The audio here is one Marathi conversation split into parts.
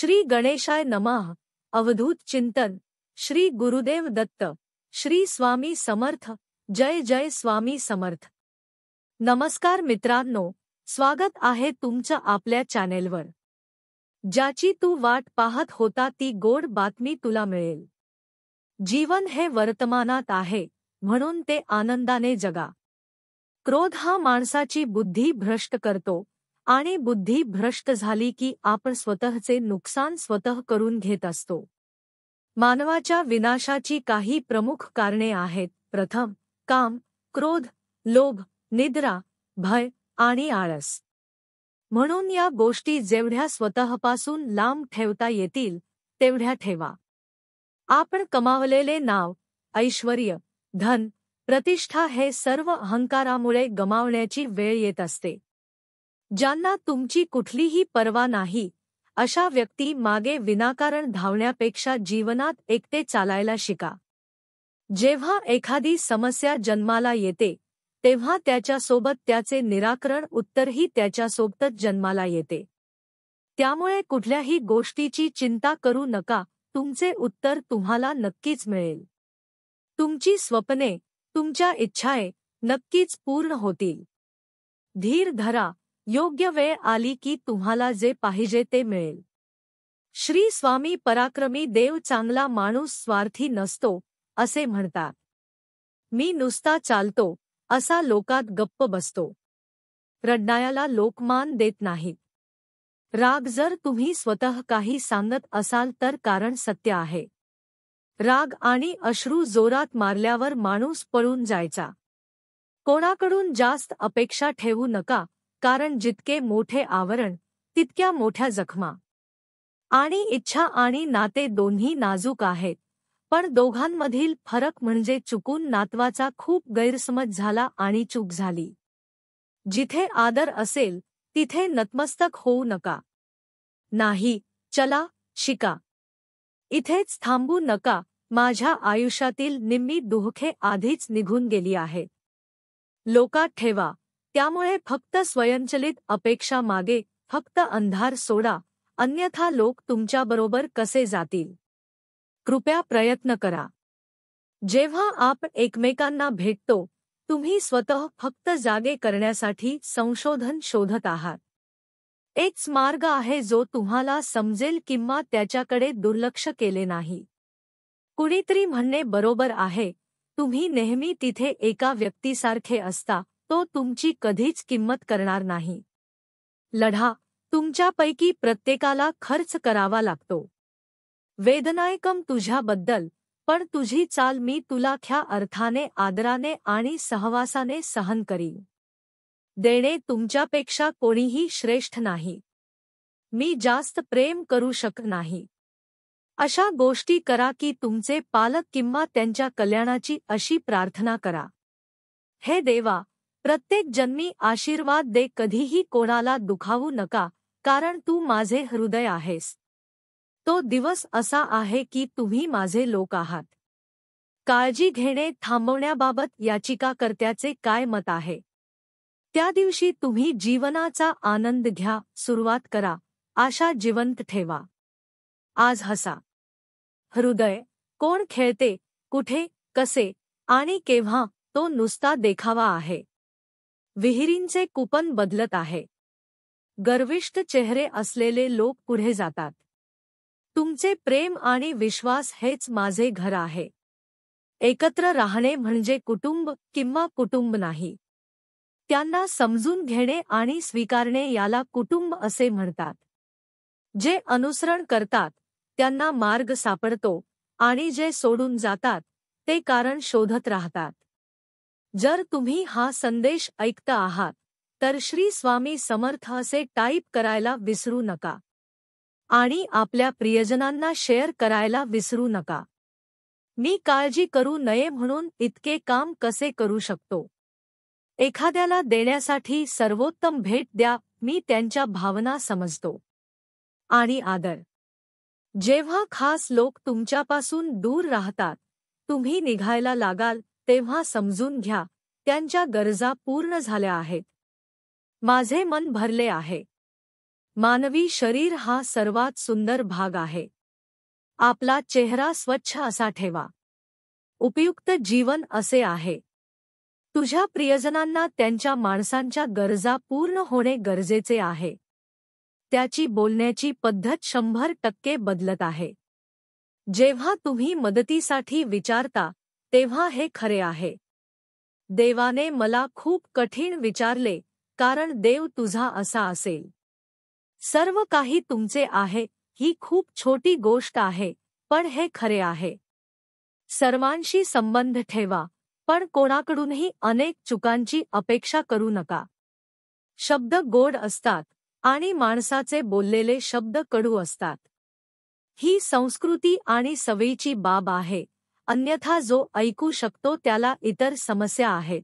श्री गणेशाय नमः। अवधूत चिंतन। श्री गुरुदेव दत्त। श्री स्वामी समर्थ। जय जय स्वामी समर्थ। नमस्कार मित्रांनो, स्वागत आहे तुमचं आपल्या चॅनेलवर। ज्याची तू वाट पाहत होता ती गोड बातमी तुला मिळेल। जीवन हे वर्तमानात आहे, म्हणून ते आनंदाने जगा। क्रोध हा माणसाची बुद्धी भ्रष्ट करतो आणि बुद्धी भ्रष्ट झाली की आपण स्वतःचे नुकसान स्वतः करून घेत असतो। मानवाच्या विनाशाची काही प्रमुख कारणे आहेत। प्रथम, काम, क्रोध, लोभ, निद्रा, भय आणि आळस। म्हणून या गोष्टी जेवढ्या स्वतःपासून लांब ठेवता येतील तेवढ्या ठेवा। आपण कमावलेले नाव, ऐश्वर्य, धन, प्रतिष्ठा हे सर्व अहंकारामुळे गमावण्याची वेळ येत असते। ज्यांना तुमची कुठलीही पर्वा नाही, अशा व्यक्ती मागे विनाकारण धावण्यापेक्षा जीवनात एकटे चालायला शिका। जेव्हा एखादी समस्या जन्माला येते, तेव्हा त्याच्यासोबत त्याचे निराकरण उत्तरही त्याच्यासोबतच जन्माला येते। त्यामुळे कुठल्याही गोष्टीची चिंता करू नका, तुमचे उत्तर तुम्हाला नक्कीच मिळेल। तुमची स्वप्ने, तुमच्या इच्छाए नक्कीच पूर्ण होतील। धीर धरा, योग्य वेळ आली की तुम्हाला जे पाहिजे ते मिळेल। श्री स्वामी पराक्रमी देव चांगला माणूस स्वार्थी नसतो, असे म्हणतात। मी नुसता चालतो, असा लोकात गप्प बसतो। रडणाऱ्याला लोक मान देत नाहीत। राग जर तुम्ही स्वतः काही सांगत असाल तर कारण सत्य आहे। राग आणि अश्रू जोरात मारल्यावर माणूस पळून जायचा। कोणाकडून जास्त अपेक्षा ठेवू नका, कारण जितके मोठे आवरण तितक्या मोठ्या जखमा। आणि इच्छा आणि नाते दोन्ही नाजूक आहेत, पण दोघांमधील फरक म्हणजे चुकून नातवाचा खूप गैरसमज झाला आणि चूक झाली। जिथे आदर असेल तिथे नतमस्तक होऊ नका। नाही, चला, शिका। इथेच थांबू नका, माझ्या आयुष्यातील निम्मी दुःखे आधीच निघून गेली आहेत। लोकात ठेवा, त्यामुळे फक्त स्वयंचलित अपेक्षा मागे फक्त अंधार सोडा, अन्यथा लोक तुमच्याबरोबर कसे जातील। कृपया प्रयत्न करा। जेव्हा आपण एकमेकांना भेटतो, तुम्ही स्वतः फक्त जागे करण्यासाठी संशोधन शोधत आहात। एकच मार्ग आहे जो तुम्हाला समजेल किंवा त्याच्याकडे दुर्लक्ष केले नाही। कुणीतरी म्हणणे बरोबर आहे, तुम्ही नेहमी तिथे एका व्यक्तीसारखे असता, तो तुमची कधीच किंमत करणार नाही। लढा, तुमच्यापैकी प्रत्येकाला खर्च करावा लागतो। वेदनायकम तुझ्याबद्दल, पण तुझी चाल मी तुला ख्या अर्थाने, आदराने आणि सहवासाने सहन करीन। देणे तुमच्यापेक्षा कोणीही श्रेष्ठ नाही। मी जास्त प्रेम करू शकत नाही। अशा गोष्टी करा की तुमचे पालक किंवा त्यांच्या कल्याणाची अशी प्रार्थना करा। हे देवा, प्रत्येक जन्मी आशीर्वाद दे, कधीही कोणाला दुखावू नका, कारण तू माझे हृदय आहेस। तो दिवस असा आहे की तुम्ही माझे लोक आहात। काळजी घेणे थांबवण्याबाबत याचिकाकर्त्याचे काय मत आहे? त्या दिवशी तुम्ही जीवनाचा आनंद घ्या, सुरुवात करा, आशा जिवंत ठेवा। आज हसा। हृदय, कोण खेळते, कुठे, कसे आणि केव्हा, तो नुसता देखावा आहे। विहिरींचे कुपन बदलत आहे। गर्विष्ठ चेहरे असलेले लोक पुढे जातात। तुमचे प्रेम आणि विश्वास हेच माझे घर आहे। एकत्र राहणे म्हणजे कुटुंब किंवा कुटुंब नाही। त्यांना समजून घेणे आणि स्वीकारणे याला कुटुंब असे म्हणतात। जे अनुसरण करतात त्यांना मार्ग सापडतो, आणि जे सोडून जातात ते कारण शोधत राहतात। जर तुम्ही हा संदेश ऐकता आहात तर श्री स्वामी समर्थ असे टाईप करायला विसरू नका आणि आपल्या प्रियजनांना शेअर करायला विसरू नका। मी काळजी करू नये म्हणून इतके काम कसे करू शकतो? एखाद्याला देण्यासाठी सर्वोत्तम भेट द्या, मी त्यांच्या भावना समजतो। आणि आदर। जेव्हा खास लोक तुमच्यापासून दूर राहतात, तुम्ही निघायला लागाल तेव्हा समजून घ्या, त्यांच्या गरजा पूर्ण झाल्या आहेत। माझे मन भरले आहे। मानवी शरीर हा सर्वात सुंदर भाग आहे. आपला चेहरा स्वच्छ असा ठेवा. उपयुक्त जीवन असे आहे. तुझ्या प्रियजनांना त्यांच्या माणसांच्या गरजा पूर्ण होणे गरजेचे आहे. त्याची बोलण्याची पद्धत 100% बदलत आहे. जेव्हा तुम्ही मदतीसाठी विचारता तेव्हा हे खरे आहे. देवाने मला खूप कठीण विचारले कारण देव तुझा असा असेल. सर्व काही तुमचे आहे ही खूप छोटी गोष्ट आहे, पण हे खरे आहे. सर्वांशी संबंध ठेवा, पण कोणाकडूनही अनेक चुकांची अपेक्षा करू नका. शब्द गोड असतात आणि माणसाचे बोललेले शब्द कडू असतात. ही संस्कृती आणि सवयीची बाब आहे, अन्यथा जो ऐकू शकतो त्याला इतर समस्या आहेत.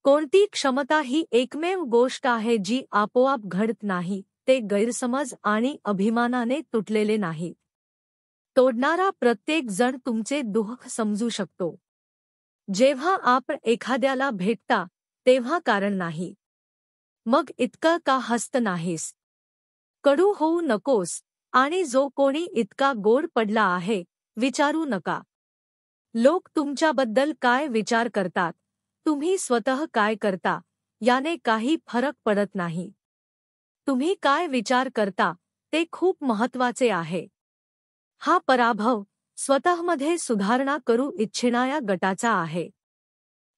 कोणती क्षमता ही एकमेव गोष्ट आहे जी आपोआप घडत नाही, ते गैरसमज आणि अभिमानाने तुटलेले नाहीत. तोडणारा प्रत्येक जण तुमचे दुःख समजू शकतो. जेव्हा आपण एखाद्याला भेटता तेव्हा कारण नाही. मग इतकं का हसत नाहीस? कडू होऊ नकोस आणि जो कोणी इतका गोड पडला आहे विचारू नका. लोक तुमच्याबद्दल काय विचार करतात, तुम्ही स्वतः काय करता याने काही फरक पडत नाही. तुम्ही काय विचार करता ते खूप महत्त्वाचे आहे. हा पराभव स्वतःमध्ये सुधारणा करू इच्छिणाऱ्या गटाचा आहे.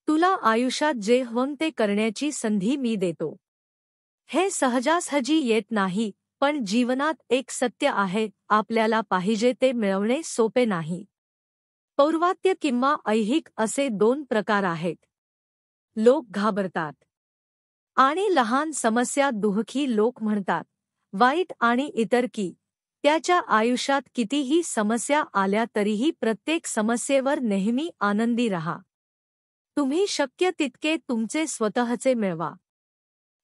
तुला आयुष्यात जे हवं ते करण्याची संधी मी देतो. हे सहजासहजी येत नाही, पण जीवनात एक सत्य आहे, आपल्याला पाहिजे ते मिळवणे सोपे नाही. पौर्वात्य किंवा ऐहिक असे 2 प्रकार आहेत. लोक घाबरतात आणि लहान समस्या दुःखी लोक म्हणतात वाईट आणि इतर की त्याच्या आयुष्यात कितीही समस्या आल्या तरीही प्रत्येक समस्येवर नेहमी आनंदी रहा. तुम्ही शक्य तितके तुमचे स्वतःचे मिळवा.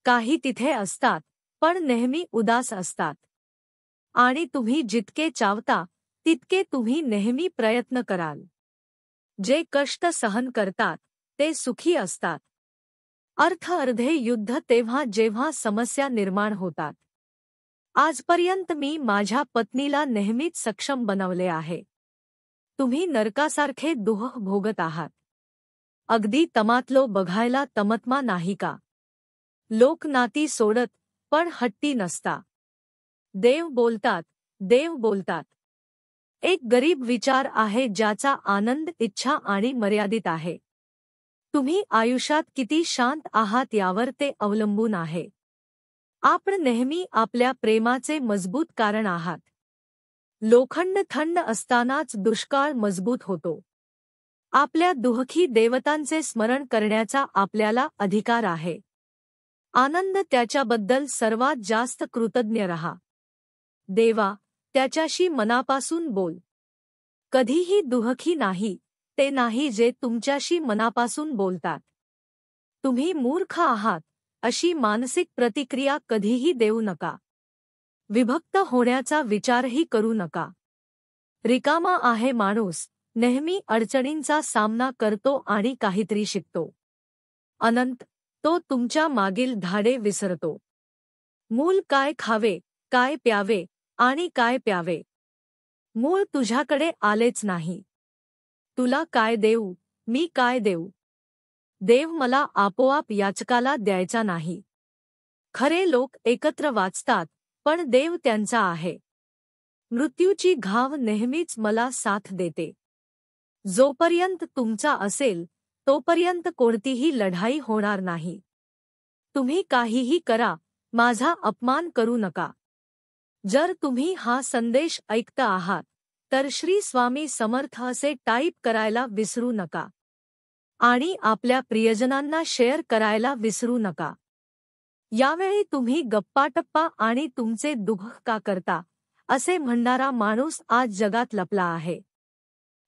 काही तिथे असतात पण नेहमी उदास असतात. आणि तुम्ही जितके चावता तितके तुम्ही नेहमी प्रयत्न कराल. जे कष्ट सहन करतात ते सुखी असतात. अर्धे युद्ध तेव्हा जेव्हा समस्या निर्माण होतात. आजपर्यंत मी माझ्या पत्नीला नेहमीच सक्षम बनवले आहे. तुम्ही नरकासारखे दुःख भोगत आहात. अगदी तमातलो बघायला तमतमा नाही का? लोक नाती सोडत पण हट्टी नसता. देव बोलतात, देव बोलतात. एक गरीब विचार आहे ज्याचा आनंद इच्छा आणि मर्यादित आहे. तुम्ही आयुष्यात किती शांत आहात यावर ते अवलंबून आहे. आपण नेहमी आपल्या प्रेमाचे मजबूत कारण आहात. लोखंड थंड असतानाच दुष्काळ मजबूत होतो. आपल्या दुःखी देवतांचे स्मरण करण्याचा आपल्याला अधिकार आहे. आनंद त्याच्याबद्दल सर्वात जास्त कृतज्ञ रहा. देवा, त्याच्याशी मनापासून बोल. कधीही दुःखी नाही ते नाही जे तुमच्याशी मनापासून बोलतात. तुम्ही मूर्ख आहात अशी मानसिक प्रतिक्रिया कधीही देऊ नका. विभक्त होण्याचा विचारही करू नका. रिकामा आहे माणूस नेहमी अडचणींचा सामना करतो आणि काहीतरी शिकतो. अनंत तो तुमच्या मागील धाडे विसरतो. मूल काय खावे, काय प्यावे आणि काय प्यावे. मूळ तुझ्याकडे आलेच नाही. तुला काय देऊ, मी काय देऊ. देव मला आपोआप याचकाला द्यायचा नाही. खरे लोक एकत्र वाचतात, पण देव त्यांचा आहे. मृत्यूची घाव नेहमीच मला साथ देते. जोपर्यंत तुमचा असेल तोपर्यंत कोणतीही लढाई होणार नाही. तुम्ही काहीही करा, माझा अपमान करू नका. जर तुम्ही हा संदेश ऐकता आहात तर श्री स्वामी समर्थ असे टाईप करायला विसरू नका. आणि आपल्या प्रियजनांना शेअर करायला विसरू नका. यावेळी तुम्ही गप्पाटप्पा आणि तुमचे दुःख का करता असे म्हणणारा माणूस आज जगात लपला आहे.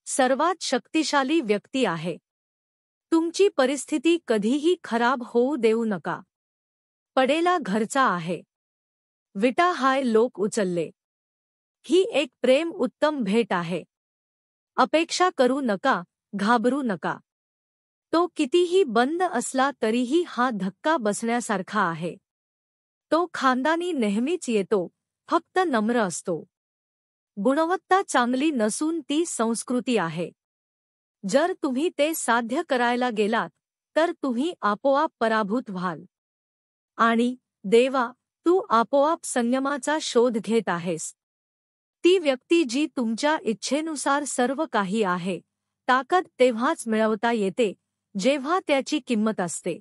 सर्वात शक्तिशाली व्यक्ती आहे. तुमची परिस्थिती कधीही खराब होऊ देऊ नका. पडेला घरचा आहे. विटा हाय लोक उचलले. ही एक प्रेम उत्तम भेट आहे. अपेक्षा करू नका, घाबरू नका. तो कितीही बंद असला तरीही हा धक्का बसण्यासारखा आहे. तो खानदानी नेहमीच येतो, फक्त नम्र असतो. गुणवत्ता चांगली नसून ती संस्कृती आहे. जर तुम्ही ते साध्य करायला गेलात तर तुम्ही आपोआप पराभूत व्हाल. आणि देवा, तू आपोआप संयमाचा शोध घेत आहेस. ती व्यक्ती जी तुमच्या इच्छेनुसार सर्व काही आहे, ताकद तेव्हाच मिळवता येते जेव्हा त्याची किंमत असते.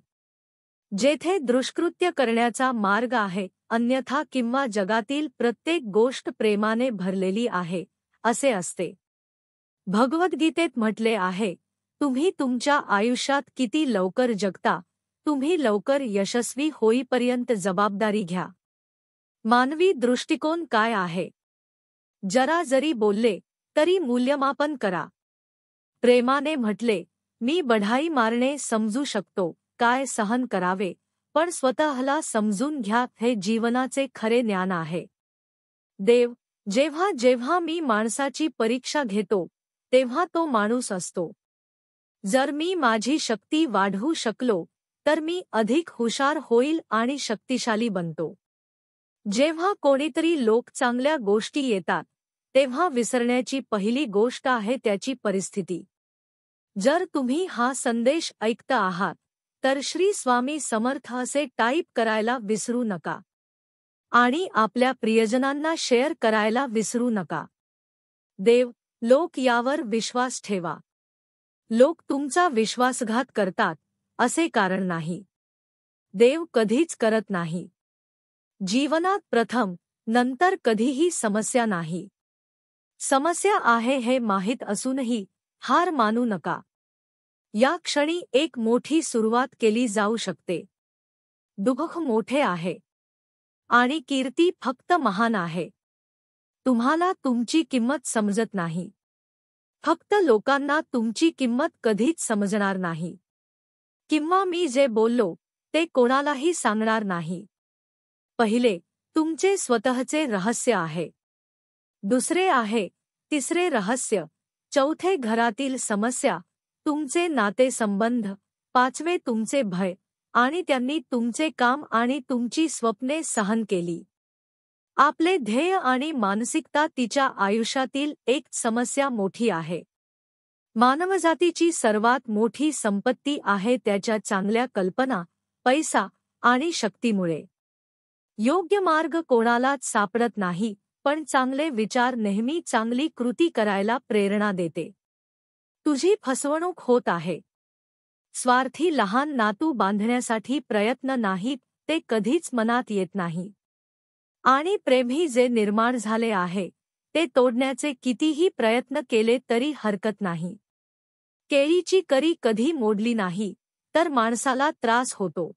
जेथे दुष्कृत्य करण्याचा मार्ग आहे, अन्यथा किंवा जगातील प्रत्येक गोष्ट प्रेमाने भरलेली आहे, असे असते. भगवद्गीतेत म्हटले आहे, तुम्ही तुमच्या आयुष्यात किती लवकर जगता, तुम्ही लवकर यशस्वी होईपर्यंत जबाबदारी घ्या. मानवी दृष्टिकोन काय आहे? जरा जरी बोलले तरी मूल्यमापन करा. प्रेमाने म्हटले, मी बढाई मारणे समजू शकतो, काय सहन करावे, पण स्वतःला समजून घ्या, हे जीवनाचे खरे ज्ञान आहे. देव, जेव्हा जेव्हा मी माणसाची परीक्षा घेतो तेव्हा तो माणूस असतो. जर मी माझी शक्ती वाढवू शकलो तर मी अधिक हुशार होईल आणि शक्तिशाली बनतो. जेव्हा कोणीतरी लोक चांगल्या गोष्टी येतात तेव्हा विसरण्याची पहिली गोष्ट आहे त्याची परिस्थिती. जर तुम्ही हा संदेश ऐकता आहात तर श्री स्वामी समर्थ असे टाईप करायला विसरू नका आणि आपल्या प्रियजनांना शेअर करायला विसरू नका. देव, लोक यावर विश्वास ठेवा. लोक तुमचा विश्वासघात करतात असे कारण नाही. देव कधीच करत नाही. जीवनात प्रथम, नंतर कधीही समस्या नाही. समस्या आहे हे माहीत असूनही हार मानू नका. या क्षणी एक मोठी सुरुवात केली जाऊ शकते. दुःख मोठे आहे आणि कीर्ती फक्त महान आहे. तुम्हाला तुमची किंमत समजत नाही. फक्त लोकांना तुमची किंमत कधीच समजणार नाही. किंवा मी जे बोललो ते कोणालाही सांगणार नाही. पहिले, तुमचे स्वतःचे रहस्य आहे. दुसरे आहे, तिसरे रहस्य. चौथे, घरातील समस्या, तुमचे नातेसंबंध. पाचवे, तुमचे भय आणि त्यांनी तुमचे काम आणि तुमची स्वप्ने सहन केली. आपले ध्येय आणि मानसिकता तिच्या आयुष्यातील एक समस्या मोठी आहे. मानवजातीची सर्वात मोठी संपत्ती आहे त्याच्या चांगल्या कल्पना, पैसा आणि शक्तीमुळे. योग्य मार्ग कोणालाच सापडत नाही, पण चांगले विचार नेहमी चांगली कृती करायला प्रेरणा देते. तुझी फसवणूक होत आहे. स्वार्थी लहान नातू बांधण्यासाठी प्रयत्न नाहीत, ते कधीच मनात येत नाही. आणि प्रेमही जे निर्माण झाले आहे ते तोडण्याचे कितीही प्रयत्न केले तरी हरकत नाही. केळीची करी कधी मोडली नाही तर माणसाला त्रास होतो.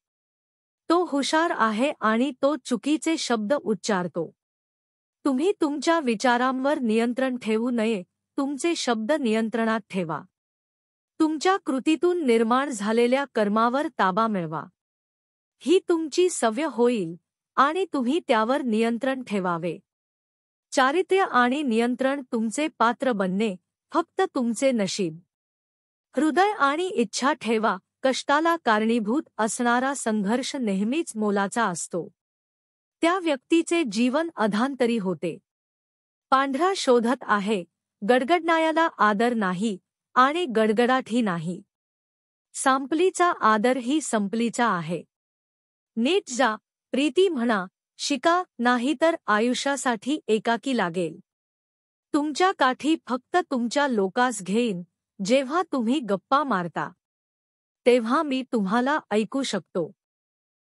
तो हुशार आहे आणि तो चुकीचे शब्द उच्चारतो. तुम्ही तुमच्या विचारांवर नियंत्रण ठेवू नये, तुमचे शब्द नियंत्रणात ठेवा. तुमच्या कृतीतून निर्माण झालेल्या कर्मावर ताबा मिळवा. ही तुमची सवय होईल आणि तुम्ही त्यावर नियंत्रण ठेवावे. चारित्र्य आणि नियंत्रण तुमचे पात्र बनणे फक्त तुमचे नशीब. हृदय आणि इच्छा ठेवा. कष्टाला कारणीभूत असणारा संघर्ष नेहमीच मोलाचा असतो. त्या व्यक्तीचे जीवन अधांतरी होते. पांढरा शोधत आहे, गडगडणायाला आदर नाही आणि गडगडाटही नाही. संपलीचा आदर ही संपलीचा आहे. नीट जा, प्रीती म्हणा, शिका, नाहीतर आयुष्यासाठी एकाकी लागेल. तुमच्या काठी फक्त तुमच्या लोकास घेईन. जेव्हा तुम्ही गप्पा मारता तेव्हा मी तुम्हाला ऐकू शकतो.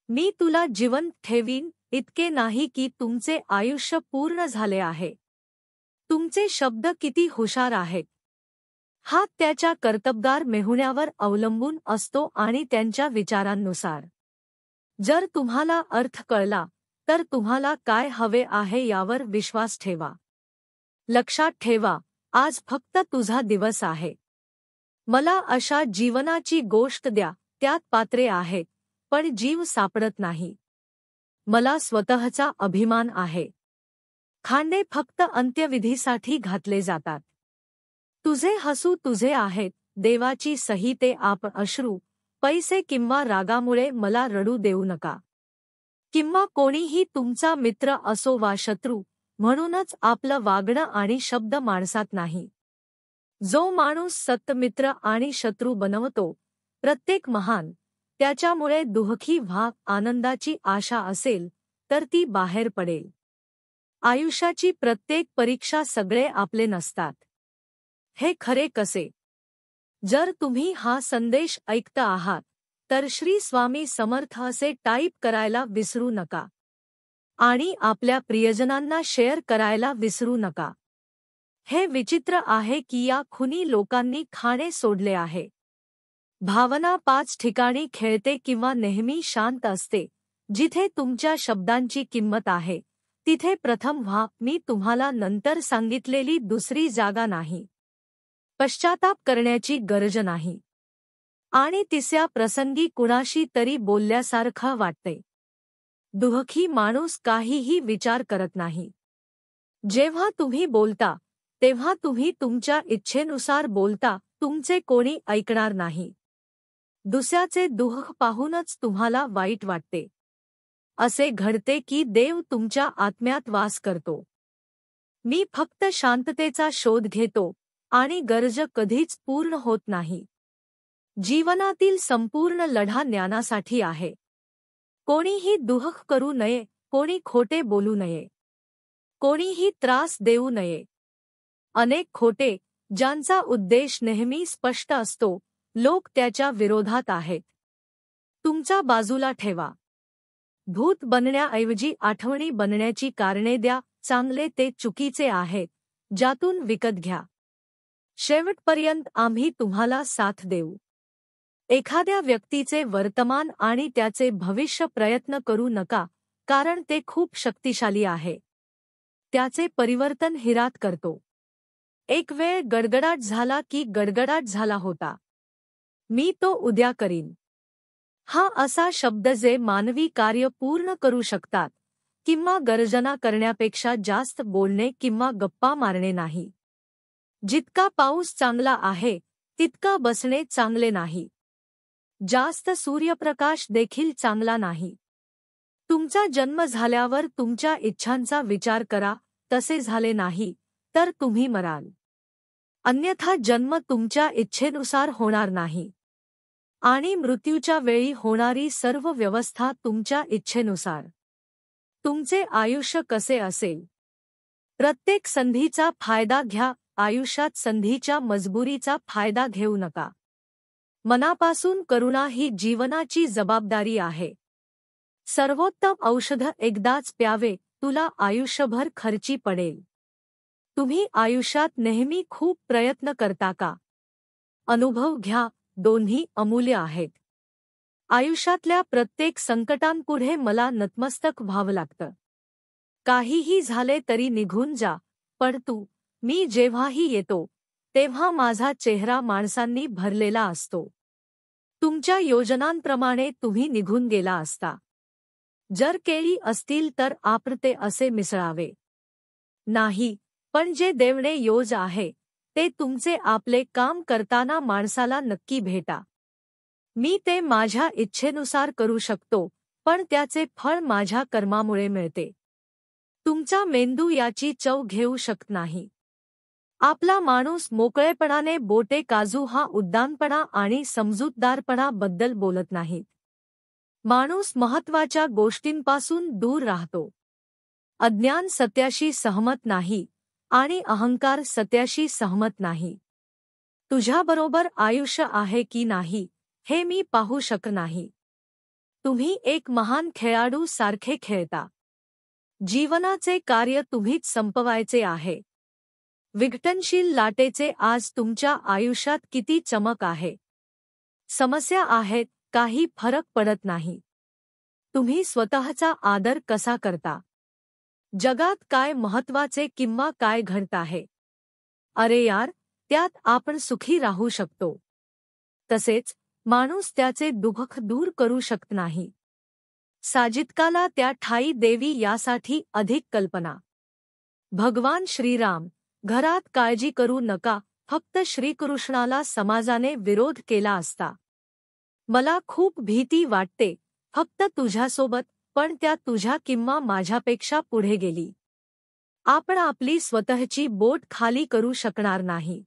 मी तुला जिवंत ठेवीन इतके नाही की तुमचे आयुष्य पूर्ण झाले आहे. तुमचे शब्द किती हुशार आहेत. हा त्याच्या कर्तबगार मेहुण्यावर अवलंबून असतो आणि त्यांच्या विचारांनुसार. जर तुम्हाला अर्थ कळला तर तुम्हाला काय हवे आहे यावर विश्वास ठेवा. लक्षात ठेवा, आज फक्त तुझा दिवस आहे. मला अशा जीवनाची गोष्ट द्या, त्यात पात्रे आहेत पण जीव सापडत नाही. मला स्वतःचा अभिमान आहे. खांडे फक्त अंत्यविधीसाठी घातले जातात. तुझे हसू तुझे आहेत, देवाची सही ते आप. अश्रू, पैसे किंवा रागामुळे मला रडू देऊ नका. किंवा कोणीही तुमचा मित्र असो वा शत्रू, म्हणूनच आपलं वागणं आणि शब्द माणसात नाही. जो माणूस सत्मित्र आणि शत्रू बनवतो, प्रत्येक महान, त्याच्यामुळे दुःखी व्हा. आनंदाची आशा असेल तर ती बाहेर पडेल. आयुष्याची प्रत्येक परीक्षा सगळे आपले नसतात. हे खरे कसे? जर तुम्ही हा संदेश ऐकता आहात तर श्री स्वामी समर्थ असे टाईप करायला विसरू नका आणि आपल्या प्रियजनांना शेअर करायला विसरू नका. हे विचित्र आहे की या खुनी लोकांनी खाणे सोडले आहे. भावना 5 ठिकाणी खेळते किंवा नेहमी शांत असते. जिथे तुमच्या शब्दांची किंमत आहे तिथे प्रथम व्हा. मी तुम्हाला नंतर सांगितलेली दुसरी जागा नाही. पश्चाताप करण्याची गरज नाही. आणि तिसऱ्या प्रसंगी कुणाशी तरी बोलल्यासारखं वाटते. दुःखी माणूस काहीही विचार करत नाही. जेव्हा तुम्ही बोलता तेव्हा तुम्ही तुमच्या इच्छेनुसार बोलता. तुमचे कोणी ऐकणार नाही. दुसऱ्याचे दुःख पाहूनच तुम्हाला वाईट वाटते. असे घडते की देव तुमच्या आत्म्यात वास करतो. मी फक्त शांततेचा शोध घेतो आणि गरज कधीच पूर्ण होत नाही. जीवनातील संपूर्ण लढा ज्ञानासाठी आहे. कोणीही दुःख करू नये, कोणी खोटे बोलू नये, कोणीही त्रास देऊ नये. अनेक खोटे, ज्यांचा उद्देश नेहमी स्पष्ट असतो, लोक त्याच्या विरोधात आहेत. तुमच्या बाजूला ठेवा. भूत बनण्याऐवजी आठवणी बनण्याची कारणे द्या. चांगले ते चुकीचे आहेत, ज्यातून विकत घ्या. शेवटपर्यंत आम्ही तुम्हाला साथ देऊ. एखाद्या व्यक्तीचे वर्तमान आणि त्याचे भविष्य प्रयत्न करू नका, कारण ते खूप शक्तिशाली आहे. त्याचे परिवर्तन हिरात करतो. एक वेळ गडगडाट झाला की गडगडाट झाला होता. मी तो उद्या करीन. हा असा शब्द जे मानवी कार्य पूर्ण करू शकतात किंवा गर्जना करण्यापेक्षा जास्त बोलणे किंवा गप्पा मारणे नाही. जितका पाऊस चांगला आहे तितका बसणे चांगले नाही. जास्त सूर्यप्रकाश देखील चांगला नाही. तुमचा जन्म झाल्यावर तुमच्या इच्छांचा विचार करा. तसे झाले नाही तर तुम्ही मराल. अन्यथा जन्म तुमच्या इच्छेनुसार होणार नाही आणि मृत्यूच्या वेळी होणारी सर्व व्यवस्था तुमच्या इच्छेनुसार. तुमचे आयुष्य कसे असेल? प्रत्येक संधीचा फायदा घ्या. आयुष्यात संधीच्या मजबुरीचा फायदा घेऊ नका. मनापासून करुणा ही जीवनाची जबाबदारी आहे. सर्वोत्तम औषध एकदाच प्यावे. तुला आयुष्यभर खर्ची पडेल. तुम्ही आयुष्यात नेहमी खूप प्रयत्न करता का? अनुभव घ्या. दोन्ही अमूल्य आहेत. आयुष्यातल्या प्रत्येक संकटांपुढे मला नतमस्तक व्हावं लागतं. काहीही झाले तरी निघून जा. पण मी जेव्हाही येतो तेव्हा माझा चेहरा माणसांनी भरलेला असतो. तुमच्या योजनांप्रमाणे तुम्ही निघून गेला असता. जर केळी असतील तर आपण ते असे मिसळावे नाही, पण जे देवणे योज आहे ते तुमचे आपले काम करताना माणसाला नक्की भेटा. मी ते माझ्या इच्छेनुसार करू शकतो, पण त्याचे फळ माझ्या कर्मामुळे मिळते. तुमचा मेंदू याची चव घेऊ शकत नाही. आपला माणूस मोकळेपणाने बोटे काजू हा उद्दामपणा आणि समजूतदारपणा बद्दल बोलत नाहीत. माणूस महत्त्वाच्या गोष्टींपासून दूर राहतो. अज्ञान सत्याशी सहमत नाही आणि अहंकार सत्याशी सहमत नाही. तुझ्याबरोबर आयुष्य आहे की नाही हे मी पाहू शकत नाही. तुम्ही एक महान खेळाडू सारखे खेळता. जीवनाचे कार्य तुम्हीच संपवायचे आहे. विघटनशील लाटेचे आज तुमच्या आयुष्यात किती चमक आहे. समस्या आहेत, काही फरक पडत नाही. तुम्ही स्वतःचा आदर कसा करता? जगात काय महत्त्वाचे किंवा काय घडत आहे? अरे यार, त्यात आपण सुखी राहू शकतो. तसेच माणूस त्याचे दुःख दूर करू शकत नाही. साजिदकाला त्या ठाई देवी यासाठी अधिक कल्पना. भगवान श्रीराम, घरात काळजी करू नका, फक्त श्रीकृष्णाला समाजाने विरोध केला असता. मला खूप भीती वाटते, फक्त तुझ्यासोबत पण त्या तुझ्या किंवा माझ्यापेक्षा पुढे गेली. आपण आपली स्वतःची बोट खाली करू शकणार नाही.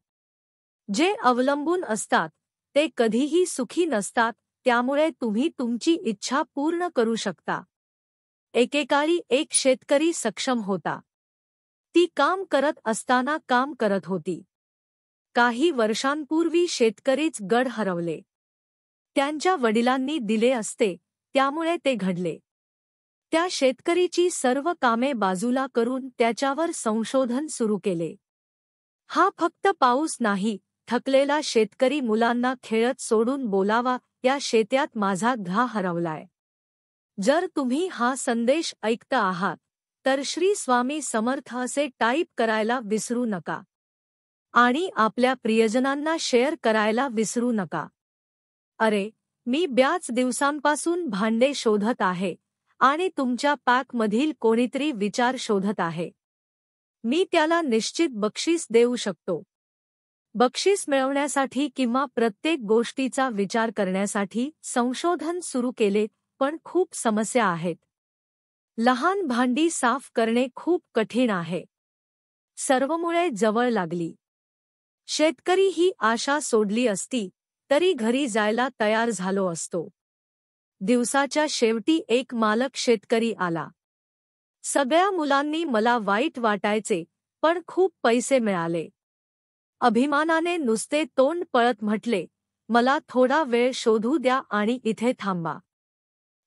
जे अवलंबून असतात ते कधीही सुखी नसतात, त्यामुळे तुम्ही तुमची इच्छा पूर्ण करू शकता. एकेकाळी एक शेतकरी सक्षम होता. ती काम करत असताना काम करत होती. काही वर्षांपूर्वी शेतकरीच गड हरवले. त्यांच्या वडिलांनी दिले असते, त्यामुळे ते घडले. त्या शेतकरीची सर्व कामे बाजूला करून त्याच्यावर संशोधन सुरू केले. हा फक्त पाऊस नाही, थकलेला शेतकरी मुलांना खेळत सोडून बोलावा, या शेत्यात माझा घा हरवलाय. जर तुम्ही हा संदेश ऐकता आहात तर श्री स्वामी समर्थ असे टाईप करायला विसरू नका आणि आपल्या प्रियजनांना शेअर करायला विसरू नका. अरे, मी बऱ्याच दिवसांपासून भांडे शोधत आहे आणि तुमच्या पॅकमधील कोणीतरी विचार शोधत आहे. मी त्याला निश्चित बक्षीस देऊ शकतो. बक्षीस मिळवण्यासाठी किंवा प्रत्येक गोष्टीचा विचार करण्यासाठी संशोधन सुरू केले, पण खूप समस्या आहेत. लहान भांडी साफ करणे खूप कठीण आहे. सर्व मुळे जवळ लागली. शेतकरी ही आशा सोडली असती तरी घरी जायला तयार झालो असतो. दिवसाच्या शेवटी एक मालक शेतकरी आला. सगळ्या मुलांनी मला वाईट वाटायचे, पण खूप पैसे मिळाले. अभिमानाने नुसते तोंड पळत म्हटले, मला थोडा वेळ शोधू द्या आणि इथे थांबा.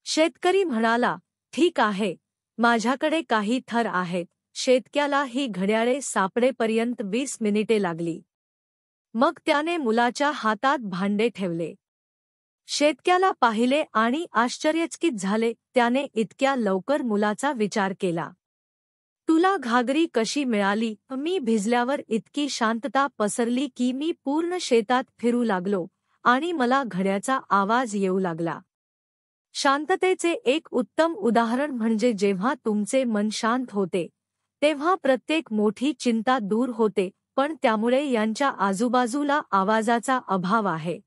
शेतकरी म्हणाला, ठीक आहे, माझ्याकडे काही थर आहेत. शेतकऱ्याला ही घड्याळे सापडेपर्यंत 20 मिनिटे लागली. मग त्याने मुलाच्या हातात भांडे ठेवले. शेतकऱ्याला पाहिले आणि आश्चर्यचकित झाले. त्याने इतक्या लवकर मुलाचा विचार केला. तुला घागरी कशी मिळाली? मी भिजल्यावर इतकी शांतता पसरली की मी पूर्ण शेतात फिरू लागलो आणि मला घड्याचा आवाज येऊ लागला. शांततेचे एक उत्तम उदाहरण म्हणजे जेव्हा तुमचे मन शांत होते तेव्हा प्रत्येक मोठी चिंता दूर होते, पण त्यामुळे यांच्या आजूबाजूला आवाजाचा अभाव आहे.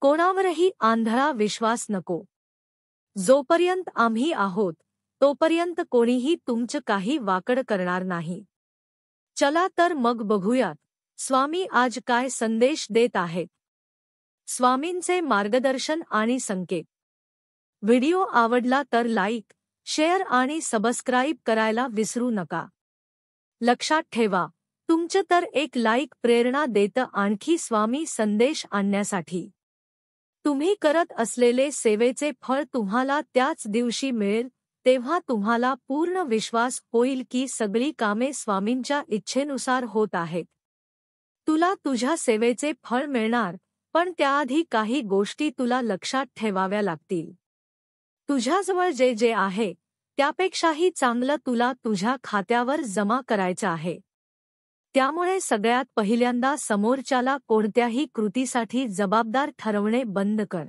कोणावरही आंधळा विश्वास नको. जोपर्यंत आम्ही आहोत तोपर्यंत कोणीही तुमचं काही वाकड करणार नाही. चला तर मग बघूयात स्वामी आज काय संदेश देत आहेत. स्वामींचे मार्गदर्शन आणि संकेत. व्हिडिओ आवडला तर लाईक, शेअर आणि सबस्क्राईब करायला विसरू नका. लक्षात ठेवा, तुमचं तर एक लाईक प्रेरणा देतं आणखी स्वामी संदेश आणण्यासाठी. तुम्ही करत असलेले सेवेचे फळ तुम्हाला त्याच दिवशी मिळेल, तेव्हा तुम्हाला पूर्ण विश्वास होईल की सगळी कामे स्वामींच्या इच्छेनुसार होत आहेत. तुला तुझ्या सेवेचे फळ मिळणार, पण त्याआधी काही गोष्टी तुला लक्षात ठेवाव्या लागतील. तुझ्याजवळ जे जे आहे त्यापेक्षाही चांगलं तुला तुझ्या खात्यावर जमा करायचं आहे. त्यामुळे सगळ्यात पहिल्यांदा समोरच्याला कोणत्याही कृतीसाठी जबाबदार ठरवणे बंद कर.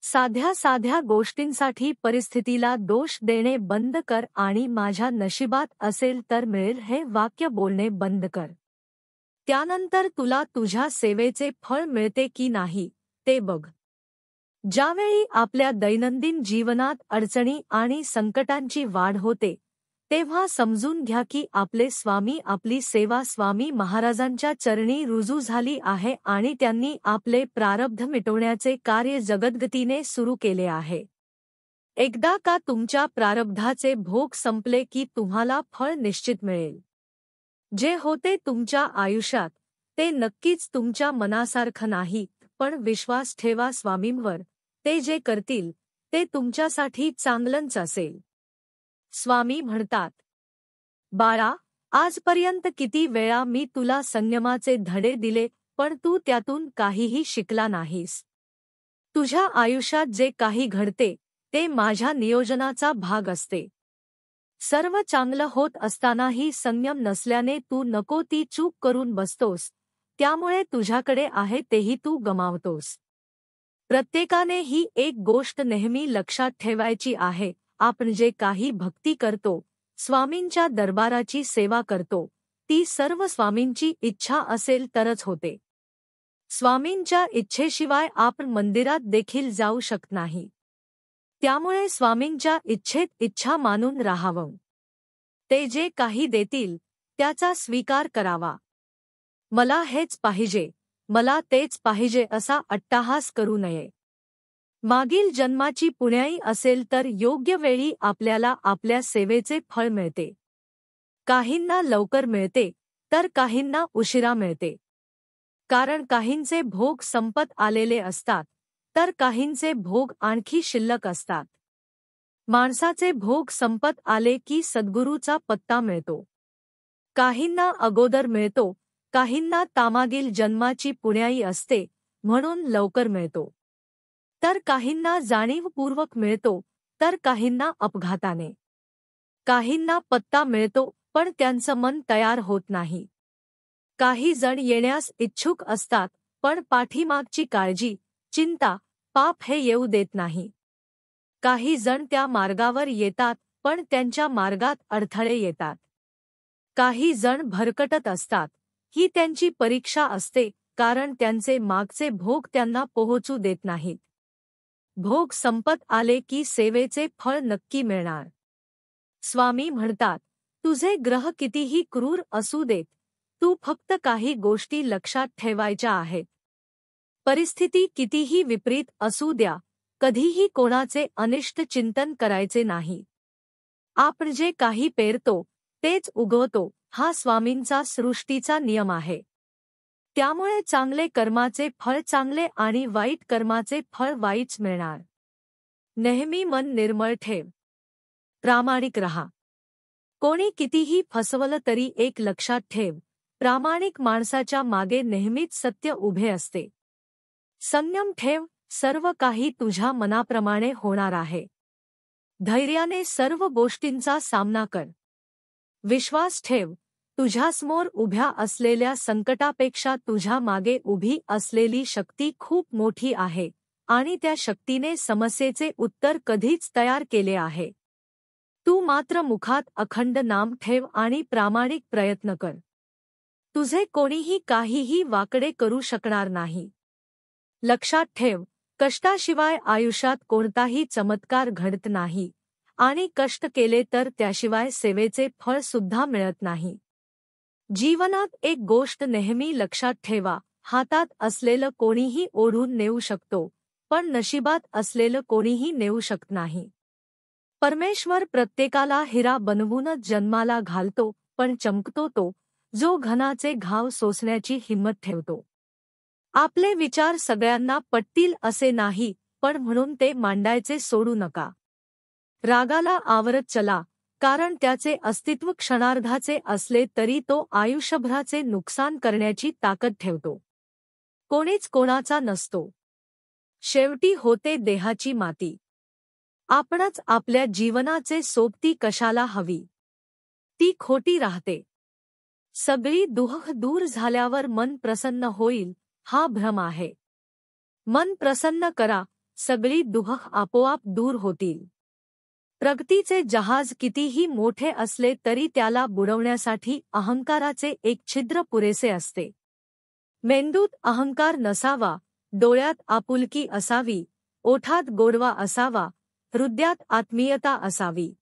साध्या साध्या गोष्टींसाठी परिस्थितीला दोष देणे बंद कर आणि माझ्या नशिबात असेल तर मिळेल हे वाक्य बोलणे बंद कर. त्यानंतर तुला तुझ्या सेवेचे फळ मिळते की नाही ते बघ. ज्यावेळी आपल्या दैनंदिन जीवनात अडचणी आणि संकटांची वाढ होते तेव्हा समजून घ्या की आपले स्वामी, आपली सेवा स्वामी महाराजांच्या चरणी रुजू झाली आहे आणि त्यांनी आपले प्रारब्ध मिटवण्याचे कार्य जगद्गतीने सुरू केले आहे. एकदा का तुमच्या प्रारब्धाचे भोग संपले की तुम्हाला फळ निश्चित मिळेल. जे होते तुमच्या आयुष्यात ते नक्कीच तुमच्या मनासारखं नाही, पण विश्वास ठेवा स्वामींवर, ते जे करतील ते तुमच्यासाठी चांगलंच असेल. स्वामी म्हणतात, बाळा, आजपर्यंत किती वेळा मी तुला संयमाचे धडे दिले, पण तू त्यातून काहीही शिकला नाहीस. तुझ्या आयुष्यात जे काही घडते ते माझ्या नियोजनाचा भाग असते. सर्व चांगलं होत असतानाही संयम नसल्याने तू नको ती चूक करून बसतोस, त्यामुळे तुझ्याकडे आहे तेही तू गमावतोस. प्रत्येकाने ही एक गोष्ट नेहमी लक्षात ठेवायची आहे, आपण जे काही भक्ती करतो, स्वामींच्या दरबाराची सेवा करतो, ती सर्व स्वामींची इच्छा असेल तरच होते. स्वामींच्या इच्छेशिवाय आपण मंदिरात देखील जाऊ शकत नाही. त्यामुळे स्वामींच्या इच्छेत इच्छा मानून राहावं. ते जे काही देतील त्याचा स्वीकार करावा. मला हेच पाहिजे, मला तेच पाहिजे असा अट्टाहास करू नये. मागील जन्माची पुण्याई असेल तर योग्य वेळी आपल्याला आपल्या सेवेचे फळ मिळते. काहींना लवकर मिळते तर काहींना उशिरा मिळते. कारण काहींचे भोग संपत आलेले असतात तर काहींचे भोग आणखी शिल्लक असतात. माणसाचे भोग संपत आले की सद्गुरूचा पत्ता मिळतो. काहींना अगोदर मिळतो, काहींना तामागील जन्माची पुण्याई असते म्हणून लवकर मिळतो, तर काहींना जाणीवपूर्वक मिळतो, तर काहींना अपघाताने. काहींना पत्ता मिळतो पण त्यांचं मन तयार होत नाही. काही जण येण्यास इच्छुक असतात पण पाठीमागची काळजी, चिंता, पाप हे येऊ देत नाही. काही जण त्या मार्गावर येतात पण त्यांच्या मार्गात अडथळे येतात. काही जण भरकटत असतात, ही त्यांची परीक्षा असते, कारण त्यांचे मागचे भोग त्यांना पोहोचू देत नाहीत. भोग संपत आले की सेवेचे फळ नक्की मिळणार. स्वामी म्हणतात, तुझे ग्रह कितीही क्रूर असू देत, तू फक्त काही गोष्टी लक्षात ठेवायच्या आहेत. परिस्थिती कितीही विपरीत असू द्या, कधीही कोणाचे अनिष्ट चिंतन करायचे नाही. आपण जे काही पेरतो तेच उगवतो, हा स्वामींचा सृष्टीचा नियम आहे. त्यामुळे चांगले कर्माचे फळ चांगले आणि वाईट कर्माचे फळ वाईटच मिळणार. नेहमी मन निर्मळ ठेव. प्रामाणिक रहा. कोणी कितीही फसवलं तरी एक लक्षात ठेव, प्रामाणिक माणसाच्या मागे नेहमीच सत्य उभे असते. संयम ठेव, सर्व काही तुझ्या मनाप्रमाणे होणार आहे. धैर्याने सर्व गोष्टींचा सामना कर. विश्वास ठेव, तुझ्यासमोर उभ्या असलेल्या संकटापेक्षा तुझ्या मागे उभी असलेली शक्ती खूप मोठी आहे आणि त्या शक्तीने समस्येचे उत्तर कधीच तयार केले आहे. तू मात्र मुखात अखंड नाम ठेव आणि प्रामाणिक प्रयत्न कर. तुझे कोणीही काहीही वाकडे करू शकणार नाही. लक्षात ठेव, कष्टाशिवाय आयुष्यात कोणताही चमत्कार घडत नाही आणि कष्ट केले तर त्याशिवाय सेवेचे फळ सुद्धा मिळत नाही. जीवनात एक गोष्ट नेहमी लक्षात ठेवा, हातात असलेलं कोणीही ओढून नेऊ शकतो, पण नशिबात असलेलं कोणीही नेऊ शकत नाही. परमेश्वर प्रत्येकाला हिरा बनवूनच जन्माला घालतो, पण चमकतो तो, जो घनाचे घाव सोसण्याची हिंमत ठेवतो. आपले विचार सगळ्यांना पटतील असे नाही, पण म्हणून ते मांडायचे सोडू नका. रागाला आवरत चला, कारण त्याचे अस्तित्व क्षणार्धाचे असले तरी तो आयुष्यभराचे नुकसान करण्याची ताकद ठेवतो. कोणीच कोणाचा नसतो. शेवटी होते देहाची माती. आपणच आपल्या जीवनाचे सोबती कशाला हवी? ती खोटी राहते. सगळी दुःख दूर झाल्यावर मन प्रसन्न होईल, हा भ्रम आहे. मन प्रसन्न करा, सगळी दुःख आपोआप दूर होतील. प्रगतीचे जहाज कितीही मोठे असले तरी त्याला बुडवण्यासाठी अहंकाराचे एक छिद्र पुरेसे असते. मेंदूत अहंकार नसावा, डोळ्यात आपुलकी असावी, ओठात गोडवा असावा, हृदयात आत्मीयता असावी.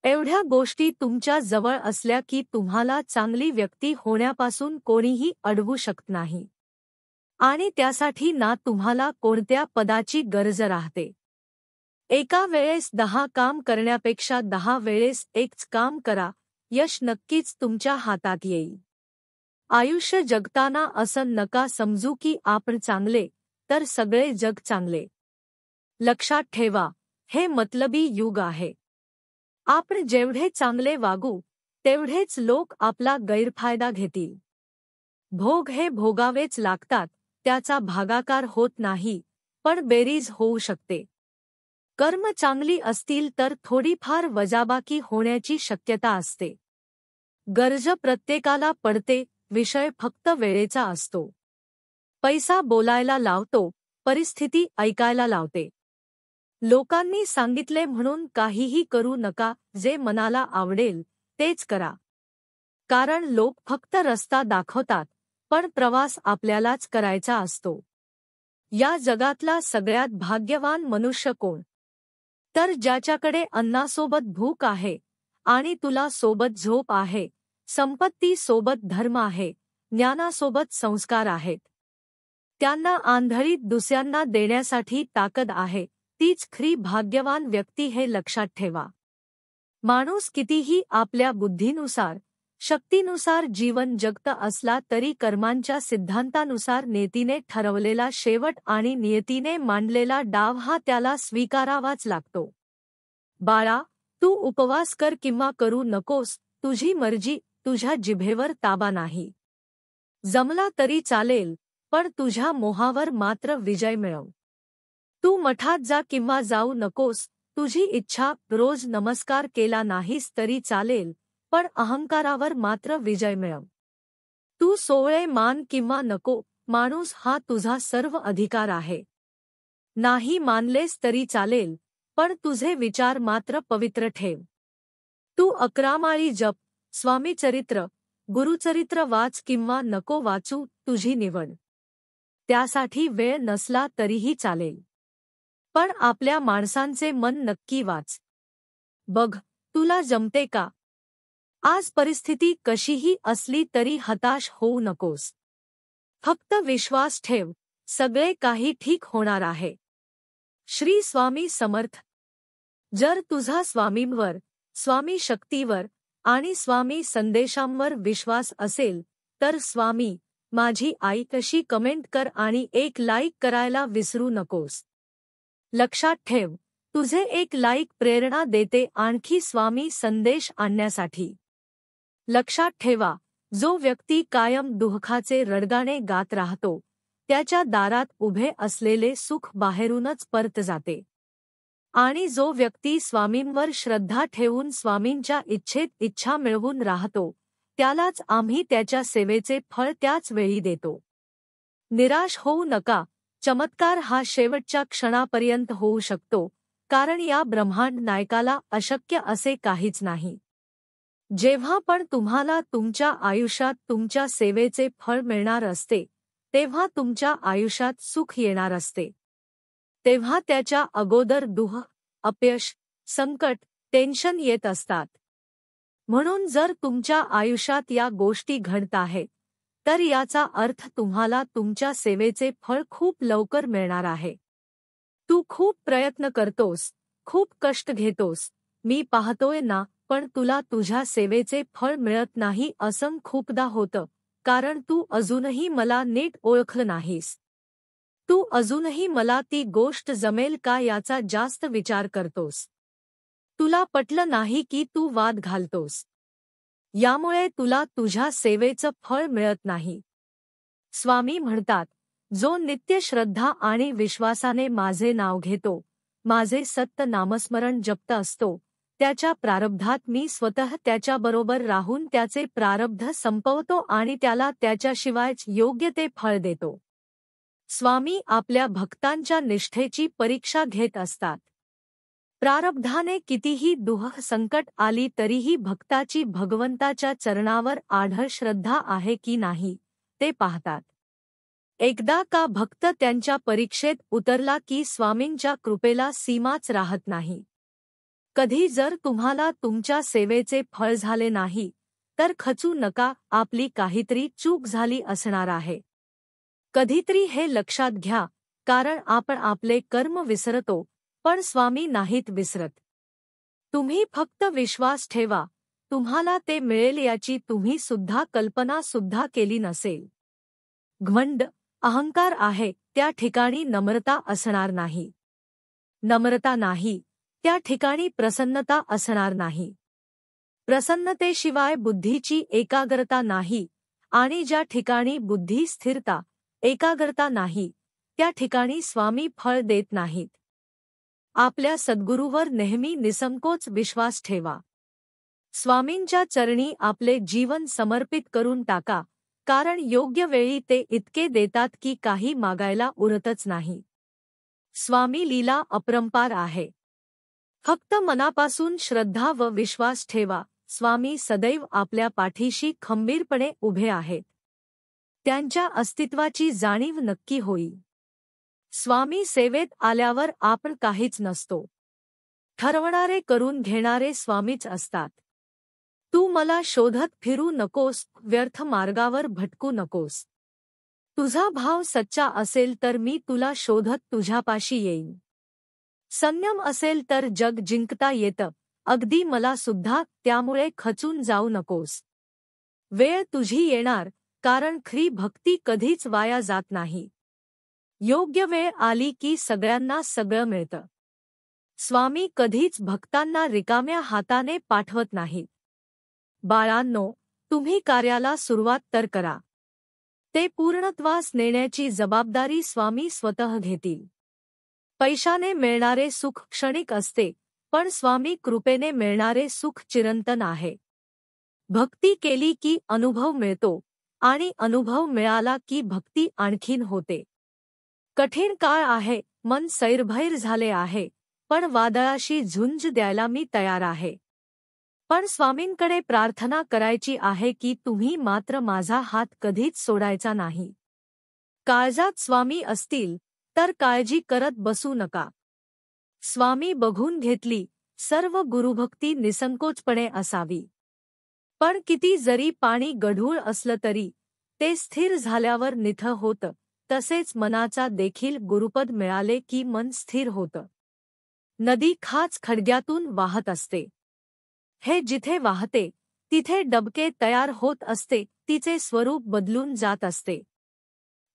एवढ्या गोष्टी तुमच्या जवळ असल्या की तुम्हाला चांगली व्यक्ती होण्यापासून कोणीही अडवू शकत नाही. आणि त्यासाठी ना तुम्हाला कोणत्या पदाची गरज राहते. एका वेळेस 10 काम करण्यापेक्षा 10 वेळेस एकच काम करा, यश नक्कीच तुमच्या हातात येईल. आयुष्य जगताना असं नका समजू की आपण चांगले तर सगळे जग चांगले. लक्षात ठेवा, हे मतलबी युग आहे. आपण जेवढे चांगले वागू तेवढेच लोक आपला गैरफायदा घेतील. भोग हे भोगावेच लागतात, त्याचा भागाकार होत नाही, पण बेरीज होऊ शकते. कर्म चांगली असतील तर थोडीफार वजाबाकी होण्याची शक्यता असते. गरज प्रत्येकाला पडते, विषय फक्त वेळेचा असतो. पैसा बोलायला लावतो, परिस्थिती ऐकायला लावते. लोकांनी सांगितले म्हणून काहीही करू नका, जे मनाला आवडेल तेच करा. कारण लोक फक्त रस्ता दाखवतात, पण प्रवास आपल्यालाच करायचा असतो. या जगातला सगळ्यात भाग्यवान मनुष्य कोण? तर ज्याच्याकडे अन्नासोबत भूक आहे आणि तुला सोबत झोप आहे, संपत्ती सोबत धर्म आहे, ज्ञानासोबत संस्कार आहेत, त्यांना आंधळीत दुसऱ्यांना देण्यासाठी ताकद आहे, तीच खरी भाग्यवान व्यक्ती हे लक्षात ठेवा. माणूस कितीही आपल्या बुद्धीनुसार, शक्तीनुसार जीवन जगत असला तरी कर्मांच्या सिद्धांतानुसार नियतीने ठरवलेला शेवट आणि नियतीने मांडलेला डाव हा त्याला स्वीकारावाच लागतो. बाळा, तू उपवास कर किंवा करू नकोस, तुझी मर्जी, तुझ्या जिभेवर ताबा नाही. जमला तरी चालेल, पण तुझ्या मोहावर मात्र विजय मिळव. तू मठात जा किंवा जाऊ नकोस, तुझी इच्छा. रोज नमस्कार केला नाहीस तरी चालेल, पण अहंकारावर मात्र विजय मिळव. तू सोवळे मान किंवा नको, माणूस हा तुझा सर्व अधिकार आहे. नाही मानलेस तरी चालेल, पण तुझे विचार मात्र पवित्र ठेव. तू 11 माळी जप, स्वामीचरित्र, गुरुचरित्र वाच किंवा नको वाचू, तुझी निवड. त्यासाठी वेळ नसला तरीही चालेल, पण आपल्या माणसांचे मन नक्की वाच. बघ, तुला जमते का? आज परिस्थिती कशीही असली तरी हताश होऊ नकोस. फक्त विश्वास ठेव, सगळे काही ठीक होणार आहे. श्री स्वामी समर्थ. जर तुझा स्वामींवर, स्वामी शक्तीवर आणि स्वामी संदेशांवर विश्वास असेल तर स्वामी, माझी आई कशी कमेंट कर आणि एक लाईक करायला विसरू नकोस. लक्षात ठेव, तुझे एक लाईक प्रेरणा देते आणखी स्वामी संदेश आणण्यासाठी. लक्षात ठेवा, जो व्यक्ती कायम दुःखाचे रडगाणे गात राहतो, त्याच्या दारात उभे असलेले सुख बाहेरूनच परत जाते. आणि जो व्यक्ती स्वामींवर श्रद्धा ठेवून स्वामींच्या इच्छेत इच्छा मिळवून राहतो, त्यालाच आम्ही त्याच्या सेवेचे फळ त्याच वेळी देतो. निराश होऊ नका, चमत्कार हा शेवटच्या क्षणापर्यंत होऊ शकतो, कारण या ब्रह्मांड नायकाला अशक्य असे काहीच नाही. जेव्हा पण तुम्हाला तुमच्या आयुष्यात तुमच्या सेवेचे फळ मिळणार असते, तेव्हा तुमच्या आयुष्यात सुख येणार असते. तेव्हा त्याच्या अगोदर दुःख, अपयश, संकट, टेन्शन येत असतात. म्हणून जर तुमच्या आयुष्यात या गोष्टी घडत आहेत, तर याचा अर्थ तुम्हाला तुमच्या सेवेचे फळ खूप लवकर मिळणार आहे. तू खूप प्रयत्न करतोस, खूप कष्ट घेतोस, मी पाहतोय ना, पण तुला तुझ्या सेवेचे फळ मिळत नाही असं खूपदा होतं, कारण तू अजूनही मला नीट ओळखलं नाहीस. तू अजूनही मला ती गोष्ट जमेल का याचा जास्त विचार करतोस. तुला पटलं नाही की तू वाद घालतोस. यामुळे तुला तुझ्या सेवेचं फळ मिळत नाही. स्वामी म्हणतात, जो नित्य श्रद्धा आणि विश्वासाने माझे नाव घेतो, माझे सत्य नामस्मरण जपत असतो, त्याच्या प्रारब्धात मी स्वतः त्याच्याबरोबर राहून त्याचे प्रारब्ध संपवतो आणि त्याला त्याच्याशिवायच योग्य ते फळ देतो. स्वामी आपल्या भक्तांच्या निष्ठेची परीक्षा घेत असतात. प्रारब्धाने कितीही दुःख संकट आली तरीही भक्ताची भगवंताच्या चरणावर आढळ श्रद्धा आहे की नाही, ते पाहतात. एकदा का भक्त त्यांच्या परीक्षेत उतरला की स्वामींच्या कृपेला सीमाच राहत नाही. कधी जर तुम्हाला तुमच्या सेवेचे फळ झाले नाही, तर खचू नका, आपली काहीतरी चूक झाली असणार आहे. कधीतरी हे लक्षात घ्या, कारण आपण आपले कर्म विसरतो, पण स्वामी नाहीत विसरत. तुम्ही फक्त विश्वास ठेवा, तुम्हाला ते मिळेल याची तुम्ही सुद्धा कल्पना सुद्धा केली नसेल. घमंड, अहंकार आहे, त्या ठिकाणी नम्रता असणार नाही. नम्रता नाही, त्या ठिकाणी प्रसन्नता असणार नाही. प्रसन्नतेशिवाय बुद्धीची एकाग्रता नाही, आणि ज्या ठिकाणी बुद्धी स्थिरता, एकाग्रता नाही, त्या ठिकाणी स्वामी फळ देत नाहीत. आपल्या सद्गुरूवर नेहमी निसंकोच विश्वास ठेवा. स्वामींच्या चरणी आपले जीवन समर्पित करून टाका, कारण योग्य वेळी ते इतके देतात की काही मागायला उरतच नाही. स्वामी लीला अपरंपार आहे. फक्त मनापासून श्रद्धा व विश्वास ठेवा, स्वामी सदैव आपल्या पाठीशी खंबीरपणे उभे आहेत. त्यांच्या अस्तित्वाची जाणीव नक्की होईल. स्वामी सेवेत आल्यावर आपण काहीच नसतो. ठरवणारे करून घेणारे स्वामीच असतात. तू मला शोधत फिरू नकोस, व्यर्थ मार्गावर भटकू नकोस. तुझा भाव सच्चा असेल तर मी तुला शोधत तुझ्यापाशी येईन. संयम असेल तर जग जिंकता येतं, अगदी मला सुद्धा, त्यामुळे खचून जाऊ नकोस. वेळ तुझी येणार, कारण खरी भक्ती कधीच वाया जात नाही. योग्य वेळ आली की सगळ्यांना सगळं मिळतं. स्वामी कधीच भक्तांना रिकाम्या हाताने पाठवत नाहीत. बाळांनो, तुम्ही कार्याला सुरुवात तर करा. ते पूर्णत्वास नेण्याची जबाबदारी स्वामी स्वतः घेतील. पैशाने मिळणारे सुख क्षणिक असते, पण स्वामी कृपेने मिळणारे सुख चिरंतन आहे. भक्ती केली की अनुभव मिळतो, आणि अनुभव मिळाला की भक्ती आणखीन होते. कठीण काळ आहे, मन सैरभैर झाले आहे, पण वादळाशी झुंज द्यायला मी तयार आहे. पण स्वामींकडे प्रार्थना करायची आहे की तुम्ही मात्र माझा हात कधीच सोडायचा नाही. काळजात स्वामी असतील तर काळजी करत बसू नका. स्वामी बघून घेतली, सर्व गुरुभक्ती निसंकोचपणे असावी. पण किती जरी पाणी गढूळ असलं तरी ते स्थिर झाल्यावर निथळ होतं, तसेच मनाचा देखील गुरुपद मिळाले की मन स्थिर होतं. नदी खाच खडग्यातून वाहत असते. हे जिथे वाहते तिथे डबके तयार होत असते, तिचे स्वरूप बदलून जात असते.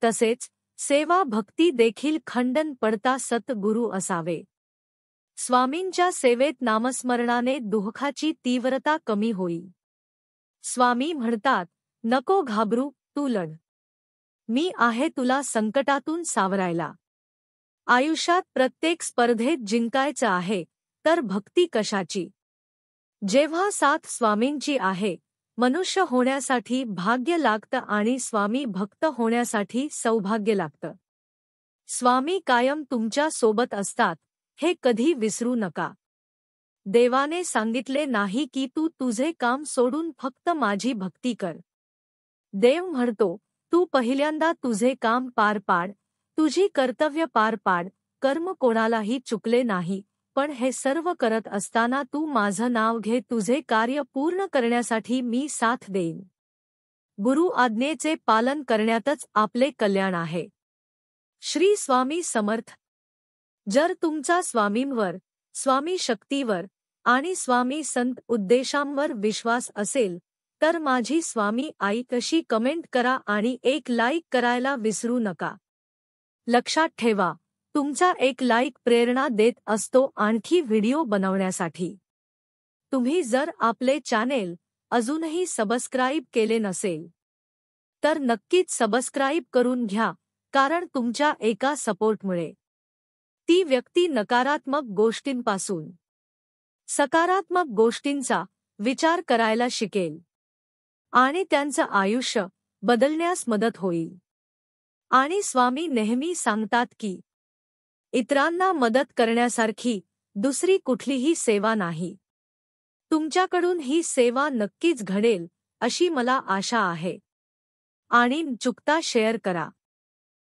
तसेच सेवा भक्ती देखील खंडन पडता सतगुरू असावे. स्वामींच्या सेवेत नामस्मरणाने दुःखाची तीव्रता कमी होईल. स्वामी म्हणतात, नको घाबरू, तू लढ. मी आहे तुला संकटातून सावरायला. आयुष्यात प्रत्येक स्पर्धेत जिंकायचं आहे, तर भक्ती कशाची. जेव्हा साथ स्वामींची आहे, मनुष्य होण्यासाठी भाग्य लागतं आणि स्वामी भक्त होण्यासाठी सौभाग्य लागतं. स्वामी कायम तुमच्या सोबत असतात, हे कधी विसरू नका. देवाने सांगितले नाही की तू तुझे काम सोडून फक्त माझी भक्ती कर. देव म्हणतो, तू पहिल्यांदा तुझे काम पार पाड, तुझी कर्तव्य पार पाड. कर्म कोणालाही चुकले नाही, पण हे सर्व करत असताना तू माझं नाव घे, तुझे कार्य पूर्ण करण्यासाठी मी साथ देईन. गुरु आज्ञेचे पालन करण्यातच आपले कल्याण आहे. श्री स्वामी समर्थ. जर तुमचा स्वामींवर, स्वामी शक्तीवर आणि स्वामी संत उद्देशांवर विश्वास असेल तर माझी स्वामी आई कशी कमेंट करा आणि एक लाईक करायला विसरू नका. लक्षात ठेवा, तुमचा एक लाईक प्रेरणा देत असतो आणखी व्हिडिओ बनवण्यासाठी. तुम्ही जर आपले चॅनेल अजूनही सबस्क्राईब केले नसेल तर नक्कीच सबस्क्राईब करून घ्या, कारण तुमच्या एका सपोर्टमुळे ती व्यक्ती नकारात्मक गोष्टींपासून सकारात्मक गोष्टींचा विचार करायला शिकेल आणि त्यांचं आयुष्य बदलण्यास मदत होईल. आणि स्वामी नेहमी सांगतात की इतरांना मदत करण्यासारखी दुसरी कुठलीही सेवा नाही. तुमच्याकडून ही सेवा नक्कीच घडेल अशी मला आशा आहे. आणि चुकता शेअर करा.